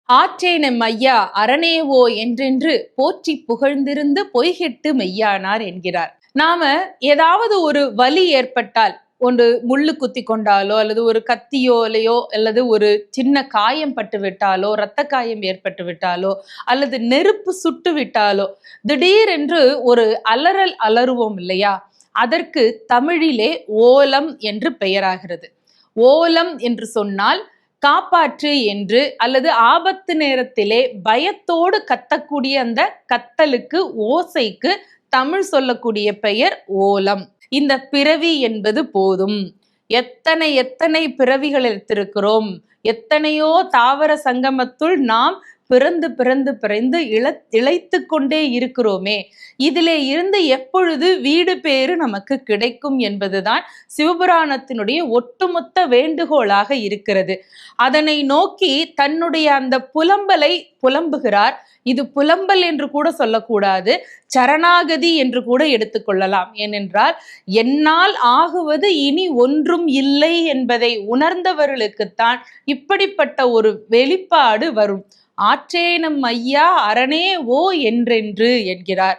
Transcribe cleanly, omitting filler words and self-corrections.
ஆற்றேனம் ஐயா அரணேவோ என்றென்று போற்றி புகழ்ந்திருந்து பொய்கெட்டு மெய்யானார் என்கிறார். நாம ஏதாவது ஒரு வலி ஏற்பட்டால், ஒன்று முள்ளு குத்தி கொண்டாலோ அல்லது ஒரு கத்தியோலையோ அல்லது ஒரு சின்ன காயம் பட்டு விட்டாலோ இரத்த காயம் ஏற்பட்டு விட்டாலோ அல்லது நெருப்பு சுட்டு விட்டாலோ திடீரென்று ஒரு அலறல் அலறுவோம் இல்லையா? அதற்கு தமிழிலே ஓலம் என்று பெயராகிறது. ஓலம் என்று சொன்னால் காப்பாற்று என்று, அல்லது ஆபத்து நேரத்திலே பயத்தோடு கத்தக்கூடிய அந்த கத்தலுக்கு ஓசைக்கு தமிழ் சொல்லக்கூடிய பெயர் ஓலம். இந்த பிறவி என்பது போதும், எத்தனை எத்தனை பிறவிகள் எடுத்திருக்கிறோம், எத்தனையோ தாவர சங்கமத்துள் நாம் பிறந்து பிறந்து பிறந்து இழைத்து கொண்டே இருக்கிறோமே, இதிலே இருந்து எப்பொழுது வீடு பேறு நமக்கு கிடைக்கும் என்பதுதான் சிவபுராணத்தினுடைய ஒட்டுமொத்த வேண்டுகோளாக இருக்கிறது. அதனை நோக்கி தன்னுடைய அந்த புலம்பலை புலம்புகிறார். இது புலம்பல் என்று கூட சொல்லக்கூடாது, சரணாகதி என்று கூட எடுத்துக்கொள்ளலாம். ஏனென்றால் என்னால் ஆகுவது இனி ஒன்றும் இல்லை என்பதை உணர்ந்தவர்களுக்குத்தான் இப்படிப்பட்ட ஒரு வெளிப்பாடு வரும். ஆற்றேனம் ஐயா அரணே ஓ என்றென்று என்கிறார்.